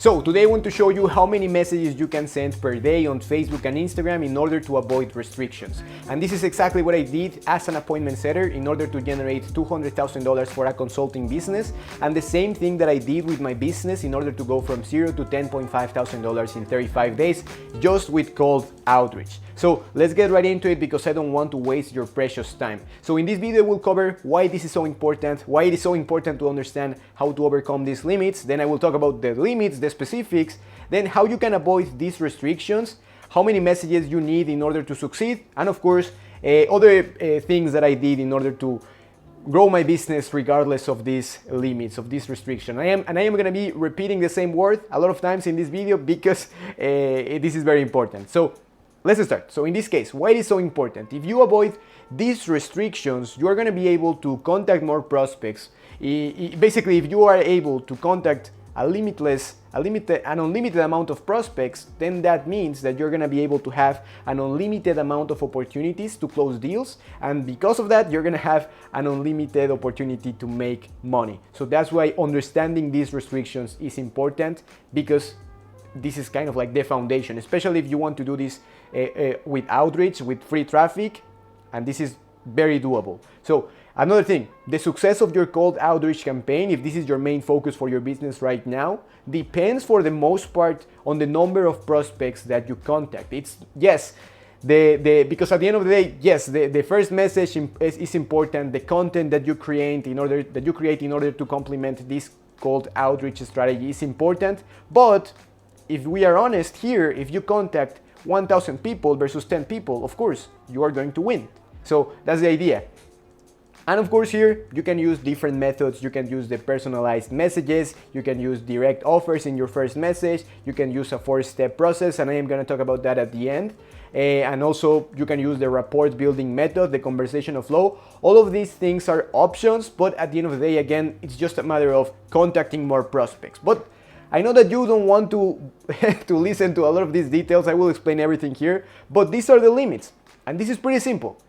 So today I want to show you how many messages you can send per day on Facebook and Instagram in order to avoid restrictions. And this is exactly what I did as an appointment setter in order to generate $200,000 for a consulting business, and the same thing that I did with my business in order to go from $0 to $10,500 in 35 days just with cold outreach. So let's get right into it because I don't want to waste your precious time. So in this video we'll cover why this is so important, why it is so important to understand how to overcome these limits. Then I will talk about the limits, the specifics, then how you can avoid these restrictions, how many messages you need in order to succeed, and of course other things that I did in order to grow my business regardless of these limits, of this restriction. I am going to be repeating the same word a lot of times in this video because this is very important. So let's start. So in this case, why it is so important? If you avoid these restrictions, you are going to be able to contact more prospects. Basically, if you are able to contact an unlimited amount of prospects, then that means that you're going to be able to have an unlimited amount of opportunities to close deals, and because of that you're going to have an unlimited opportunity to make money. So that's why understanding these restrictions is important, because this is kind of like the foundation, especially if you want to do this with outreach, with free traffic, and this is very doable. So another thing, the success of your cold outreach campaign, if this is your main focus for your business right now, depends for the most part on the number of prospects that you contact. It's yes, because at the end of the day, yes, the first message is important. The content that you create in order to complement this cold outreach strategy is important. But if we are honest here, if you contact 1,000 people versus 10 people, of course you are going to win. So that's the idea. And of course here you can use different methods. You can use the personalized messages, you can use direct offers in your first message, you can use a 4-step process, and I am going to talk about that at the end. And also you can use the rapport building method, the conversational flow. All of these things are options, but at the end of the day, again, it's just a matter of contacting more prospects. But I know that you don't want to to listen to a lot of these details. I will explain everything here, but these are the limits, and this is pretty simple.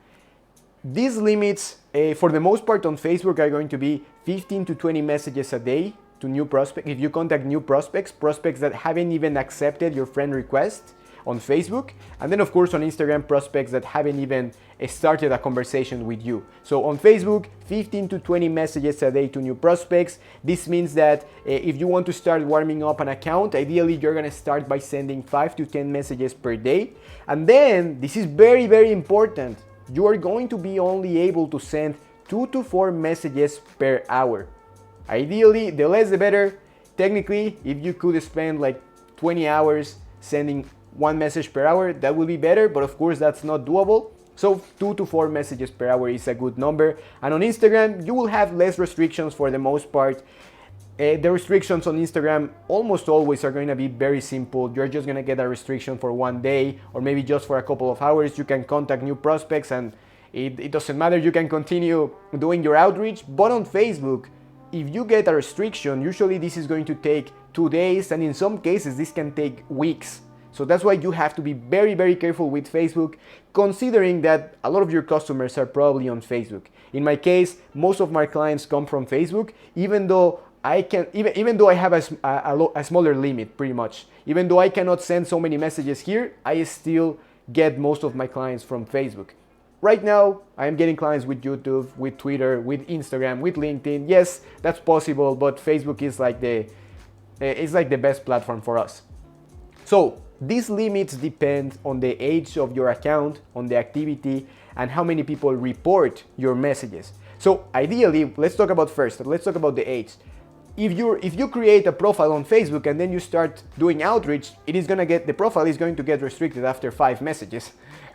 These limits, for the most part on Facebook, are going to be 15 to 20 messages a day to new prospects. If you contact new prospects that haven't even accepted your friend request on Facebook, and then of course on Instagram, prospects that haven't even started a conversation with you. So on Facebook, 15 to 20 messages a day to new prospects. This means that if you want to start warming up an account, ideally you're going to start by sending 5 to 10 messages per day. And then, this is very, very important, you are going to be only able to send 2 to 4 messages per hour. Ideally, the less the better. Technically, if you could spend like 20 hours sending 1 message per hour, that would be better, but of course that's not doable. So 2 to 4 messages per hour is a good number. And on Instagram, you will have less restrictions for the most part. The restrictions on Instagram almost always are going to be very simple. You're just going to get a restriction for 1 day or maybe just for a couple of hours. You can contact new prospects and it doesn't matter. You can continue doing your outreach. But on Facebook, if you get a restriction, usually this is going to take 2 days, and in some cases this can take weeks. So that's why you have to be very, very careful with Facebook, considering that a lot of your customers are probably on Facebook. In my case, most of my clients come from Facebook, even though I have a smaller limit, pretty much. Even though I cannot send so many messages here, I still get most of my clients from Facebook. Right now, I am getting clients with YouTube, with Twitter, with Instagram, with LinkedIn. Yes, that's possible, but Facebook is like the best platform for us. So these limits depend on the age of your account, on the activity, and how many people report your messages. So ideally, let's talk about the age. If you create a profile on Facebook and then you start doing outreach, the profile is going to get restricted after 5 messages.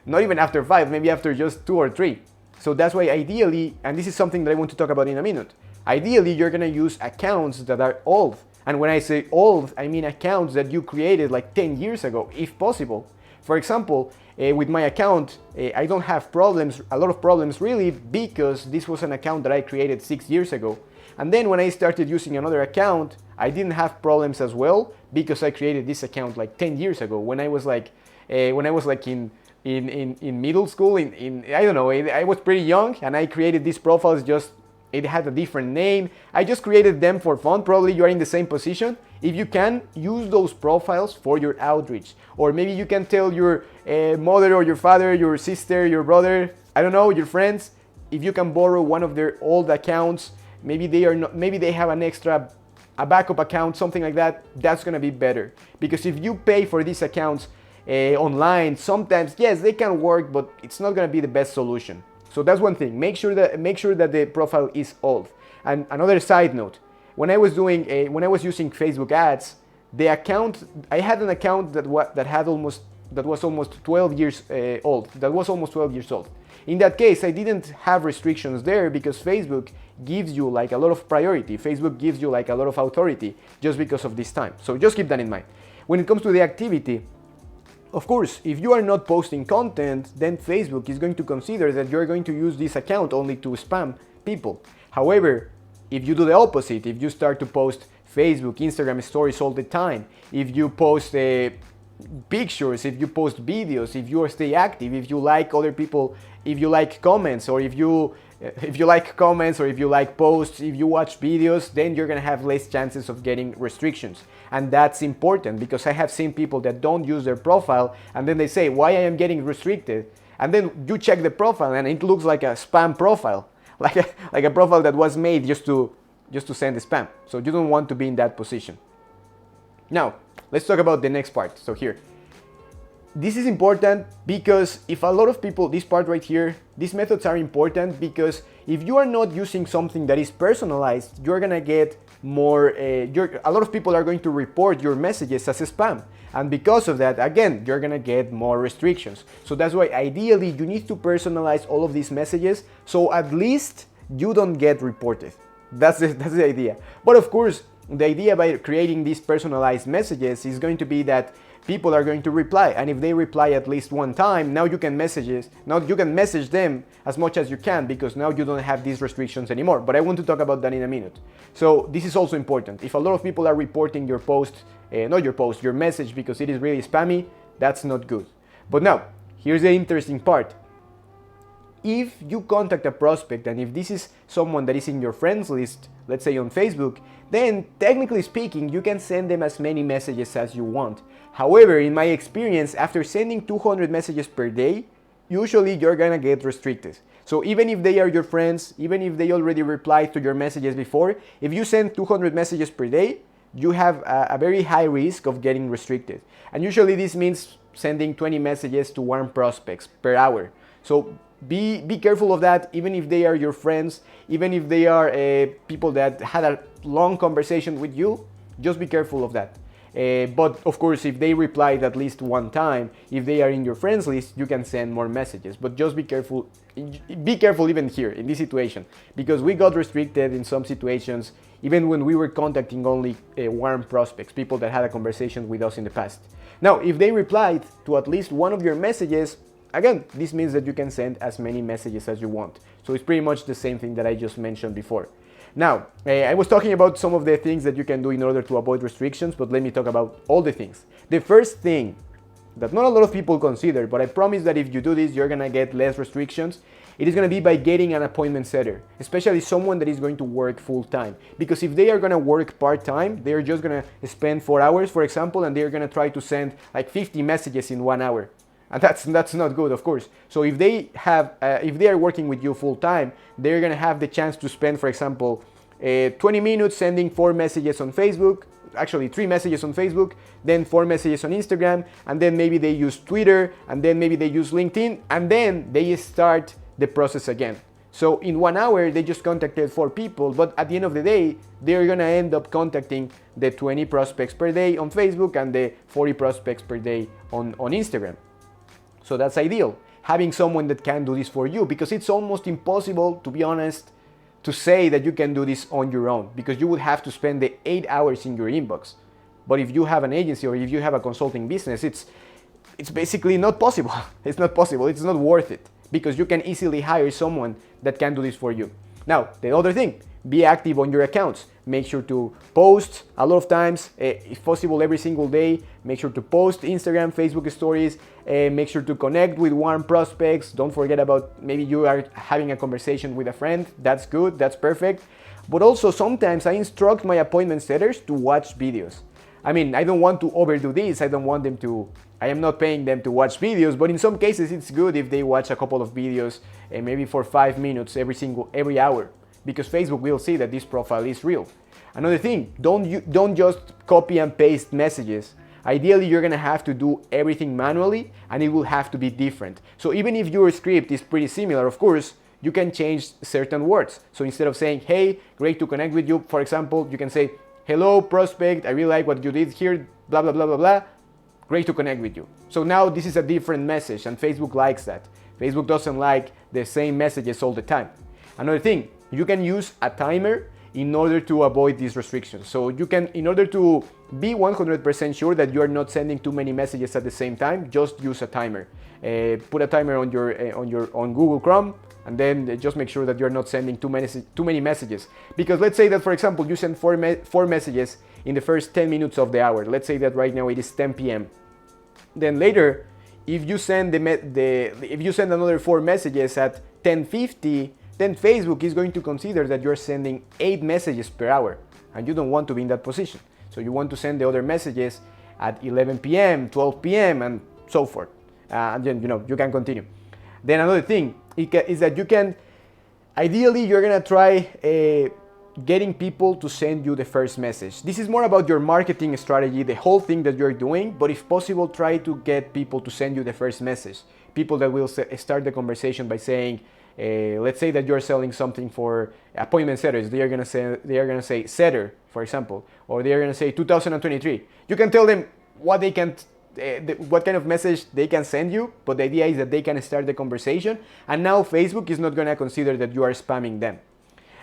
Not even after 5, maybe after just 2 or 3. So that's why ideally, and this is something that I want to talk about in a minute, ideally you're going to use accounts that are old. And when I say old, I mean accounts that you created like 10 years ago, if possible. For example, with my account, I don't have a lot of problems really, because this was an account that I created 6 years ago. And then when I started using another account, I didn't have problems as well, because I created this account like 10 years ago when I was like in middle school, I don't know, I was pretty young, and I created these profiles just it had a different name. I just created them for fun. Probably you are in the same position. If you can, use those profiles for your outreach. Or maybe you can tell your mother or your father, your sister, your brother, I don't know, your friends, if you can borrow one of their old accounts. Maybe they have a backup account, something like that. That's gonna be better. Because if you pay for these accounts online, sometimes, yes, they can work, but it's not gonna be the best solution. So that's one thing. Make sure that the profile is old. And another side note, when I was using Facebook ads, I had an account that was almost 12 years old. That was almost 12 years old. In that case, I didn't have restrictions there because Facebook gives you like a lot of priority. Facebook gives you like a lot of authority just because of this time. So just keep that in mind. When it comes to the activity, of course, if you are not posting content, then Facebook is going to consider that you're going to use this account only to spam people. However, if you do the opposite, if you start to post Facebook, Instagram stories all the time, if you post pictures, if you post videos, if you stay active, if you like other people, if you like comments, or if you like posts, if you watch videos, then you're gonna have less chances of getting restrictions. And that's important because I have seen people that don't use their profile and then they say, why I am getting restricted? And then you check the profile and it looks like a spam profile, like a profile that was made just to send spam. So you don't want to be in that position. Now, let's talk about the next part. So here, this is important because if a lot of people, this part right here, these methods are important because if you are not using something that is personalized, you're gonna get more, a lot of people are going to report your messages as spam. And because of that, again, you're gonna get more restrictions. So that's why ideally you need to personalize all of these messages so at least you don't get reported. That's the idea. But of course, the idea by creating these personalized messages is going to be that people are going to reply, and if they reply at least one time, now you can message them as much as you can because now you don't have these restrictions anymore. But I want to talk about that in a minute. So this is also important. If a lot of people are reporting your your message because it is really spammy, that's not good. But now, here's the interesting part. If you contact a prospect and if this is someone that is in your friends list, let's say on Facebook, then technically speaking, you can send them as many messages as you want. However, in my experience, after sending 200 messages per day, usually you're gonna get restricted. So even if they are your friends, even if they already replied to your messages before, if you send 200 messages per day, you have a very high risk of getting restricted. And usually this means sending 20 messages to warm prospects per hour. So be careful of that, even if they are your friends, even if they are people that had a long conversation with you, just be careful of that. But of course, if they replied at least one time, if they are in your friends list, you can send more messages. But just be careful even here in this situation, because we got restricted in some situations, even when we were contacting only warm prospects, people that had a conversation with us in the past. Now, if they replied to at least one of your messages, again, this means that you can send as many messages as you want. So it's pretty much the same thing that I just mentioned before. Now, I was talking about some of the things that you can do in order to avoid restrictions, but let me talk about all the things. The first thing that not a lot of people consider, but I promise that if you do this, you're gonna get less restrictions. It is gonna be by getting an appointment setter, especially someone that is going to work full time. Because if they are gonna work part time, they're just gonna spend 4 hours, for example, and they're gonna try to send like 50 messages in 1 hour. And that's not good, of course. So if they are working with you full time, they're gonna have the chance to spend, for example, 20 minutes sending 4 messages on Facebook, actually 3 messages on Facebook, then 4 messages on Instagram, and then maybe they use Twitter, and then maybe they use LinkedIn, and then they start the process again. So in 1 hour, they just contacted 4 people, but at the end of the day, they're gonna end up contacting the 20 prospects per day on Facebook and the 40 prospects per day on Instagram. So that's ideal, having someone that can do this for you, because it's almost impossible, to be honest, to say that you can do this on your own, because you would have to spend the 8 hours in your inbox. But if you have an agency or if you have a consulting business, it's basically not possible. It's not possible, it's not worth it, because you can easily hire someone that can do this for you. Now, the other thing, be active on your accounts. Make sure to post a lot of times, if possible every single day. Make sure to post Instagram, Facebook stories. Make sure to connect with warm prospects. Don't forget about maybe you are having a conversation with a friend. That's good, that's perfect. But also sometimes I instruct my appointment setters to watch videos. I mean, I don't want to overdo this. I am not paying them to watch videos, but in some cases it's good if they watch a couple of videos, maybe for 5 minutes every hour, because Facebook will see that this profile is real. Another thing, don't just copy and paste messages. Ideally, you're gonna have to do everything manually, and it will have to be different. So even if your script is pretty similar, of course, you can change certain words. So instead of saying, hey, great to connect with you, for example, you can say, hello, prospect, I really like what you did here, blah, blah, blah, blah, blah. Great to connect with you. So now this is a different message, and Facebook likes that. Facebook doesn't like the same messages all the time. Another thing, you can use a timer in order to avoid these restrictions. So you can, in order to be 100% sure that you are not sending too many messages at the same time, just use a timer. Put a timer on Google Chrome, and then just make sure that you're not sending too many messages. Because let's say that, for example, you send four messages in the first 10 minutes of the hour. Let's say that right now it is 10 p.m. Then later, if you send another 4 messages at 10:50, then Facebook is going to consider that you're sending 8 messages per hour, and you don't want to be in that position. So you want to send the other messages at 11 p.m., 12 p.m., and so forth. And then you can continue. Then another thing is that you can, ideally, you're gonna try getting people to send you the first message. This is more about your marketing strategy, the whole thing that you're doing, but if possible, try to get people to send you the first message. People that will start the conversation by saying, let's say that you're selling something for appointment setters. They are gonna say setter, for example, or they are gonna say 2023. You can tell them what they can, what kind of message they can send you, but the idea is that they can start the conversation, and now Facebook is not gonna consider that you are spamming them.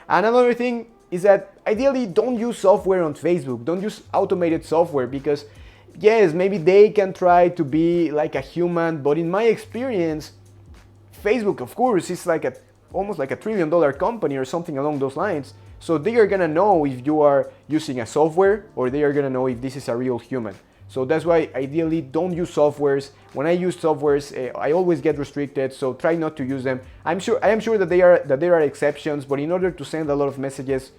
And another thing is that ideally don't use software on Facebook. Don't use automated software, because yes, maybe they can try to be like a human, but in my experience, Facebook, of course, is almost like $1 trillion company or something along those lines. So they are gonna know if you are using a software, or they are gonna know if this is a real human. So that's why ideally don't use softwares. When I use softwares, I always get restricted, so try not to use them. I am sure that there are exceptions, but in order to send a lot of messages,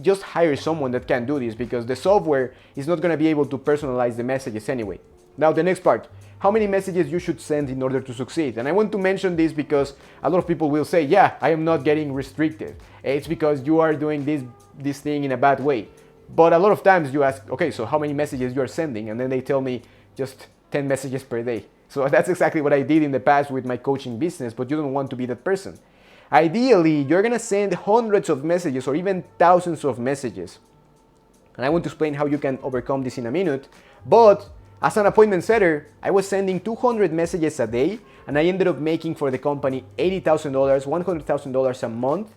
just hire someone that can do this, because the software is not going to be able to personalize the messages anyway. Now the next part, how many messages you should send in order to succeed. And I want to mention this because a lot of people will say, yeah, I am not getting restricted. It's because you are doing this thing in a bad way. But a lot of times you ask, okay, so how many messages you are sending? And then they tell me just 10 messages per day. So that's exactly what I did in the past with my coaching business, but you don't want to be that person. Ideally, you're gonna send hundreds of messages or even thousands of messages. And I want to explain how you can overcome this in a minute. But as an appointment setter, I was sending 200 messages a day, and I ended up making for the company $80,000, $100,000 a month,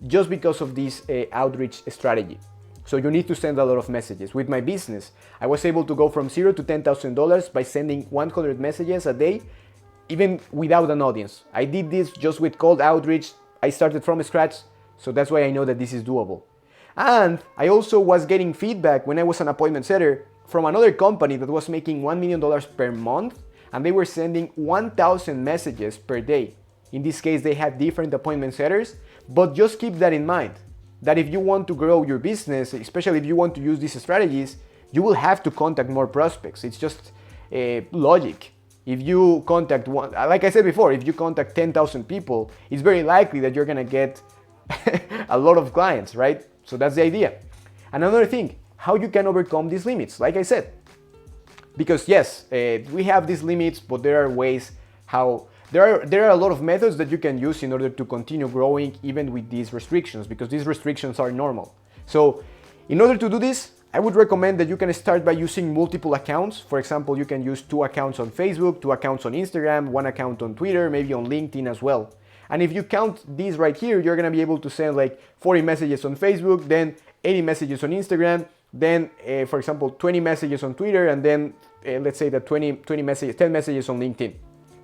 just because of this outreach strategy. So you need to send a lot of messages. With my business, I was able to go from $0 to $10,000 by sending 100 messages a day, even without an audience. I did this just with cold outreach. I started from scratch, so that's why I know that this is doable. And I also was getting feedback when I was an appointment setter from another company that was making $1 million per month, and they were sending 1,000 messages per day. In this case, they had different appointment setters, but just keep that in mind, that if you want to grow your business, especially if you want to use these strategies, you will have to contact more prospects. It's just logic. If you contact one, like I said before, if you contact 10,000 people, it's very likely that you're gonna get a lot of clients, right? So that's the idea. Another thing, how you can overcome these limits, like I said. Because yes, we have these limits, but there are ways how, there are a lot of methods that you can use in order to continue growing even with these restrictions, because these restrictions are normal. So in order to do this, I would recommend that you can start by using multiple accounts. For example, you can use 2 accounts on Facebook, 2 accounts on Instagram, 1 account on Twitter, maybe on LinkedIn as well. And if you count these right here, you're gonna be able to send like 40 messages on Facebook, then 80 messages on Instagram, then for example, 20 messages on Twitter, and then let's say that 10 messages on LinkedIn.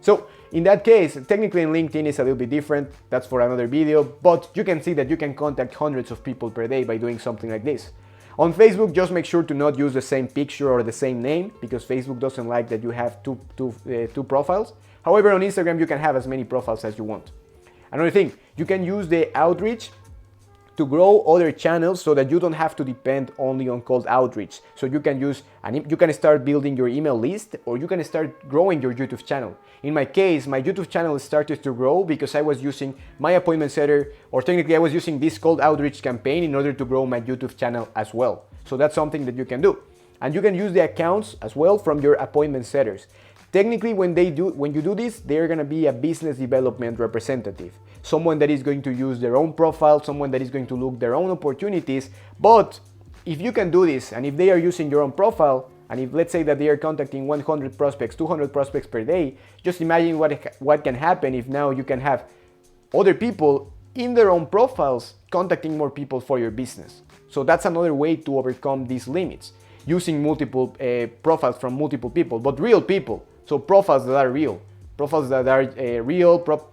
So in that case, technically in LinkedIn is a little bit different. That's for another video, but you can see that you can contact hundreds of people per day by doing something like this. On Facebook, just make sure to not use the same picture or the same name, because Facebook doesn't like that you have two profiles. However, on Instagram, you can have as many profiles as you want. Another thing, you can use the outreach to grow other channels so that you don't have to depend only on cold outreach. So you can use, and you can start building your email list, or you can start growing your YouTube channel. In my case, my YouTube channel started to grow because I was using my appointment setter, or technically I was using this cold outreach campaign in order to grow my YouTube channel as well. So that's something that you can do. And you can use the accounts as well from your appointment setters. Technically, when you do this, they're gonna be a business development representative. Someone that is going to use their own profile, someone that is going to look their own opportunities. But if you can do this, and if they are using your own profile, and if let's say that they are contacting 100 prospects, 200 prospects per day, just imagine what can happen if now you can have other people in their own profiles contacting more people for your business. So that's another way to overcome these limits, using multiple profiles from multiple people, but real people. So profiles that are real. Profiles that are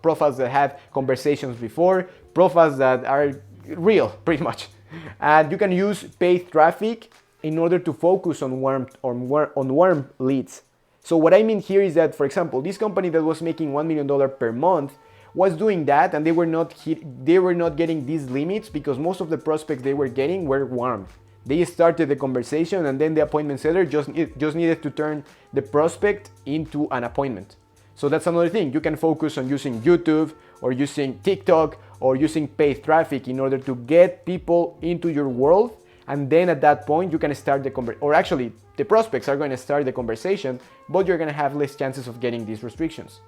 profiles that had conversations before, profiles that are real, pretty much. And you can use paid traffic in order to focus on warm leads. So what I mean here is that, for example, this company that was making $1 million per month was doing that, and they were not getting these limits because most of the prospects they were getting were warm. They started the conversation, and then the appointment setter just needed to turn the prospect into an appointment. So that's another thing. You can focus on using YouTube or using TikTok or using paid traffic in order to get people into your world. And then at that point, you can start the conversation, or actually the prospects are going to start the conversation, but you're going to have less chances of getting these restrictions.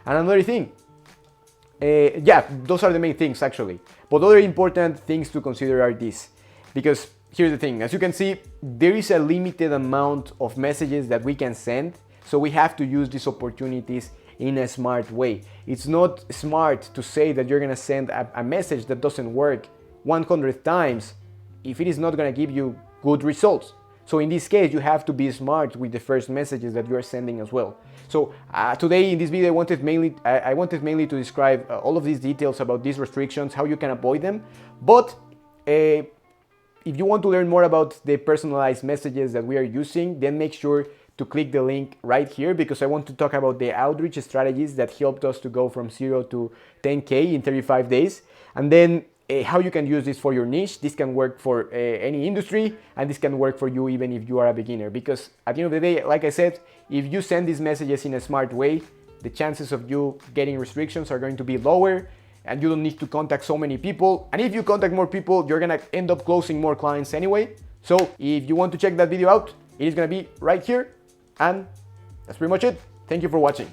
And another thing, those are the main things actually. But other important things to consider are these, because here's the thing, as you can see, there is a limited amount of messages that we can send, so we have to use these opportunities in a smart way. It's not smart to say that you're gonna send a message that doesn't work 100 times if it is not gonna give you good results. So in this case, you have to be smart with the first messages that you are sending as well. So today in this video, I wanted mainly to describe all of these details about these restrictions, how you can avoid them. But if you want to learn more about the personalized messages that we are using, then make sure to click the link right here, because I want to talk about the outreach strategies that helped us to go from 0 to 10K in 35 days. And then how you can use this for your niche. This can work for any industry, and this can work for you even if you are a beginner. Because at the end of the day, like I said, if you send these messages in a smart way, the chances of you getting restrictions are going to be lower, and you don't need to contact so many people. And if you contact more people, you're gonna end up closing more clients anyway. So if you want to check that video out, it is gonna be right here. And that's pretty much it. Thank you for watching.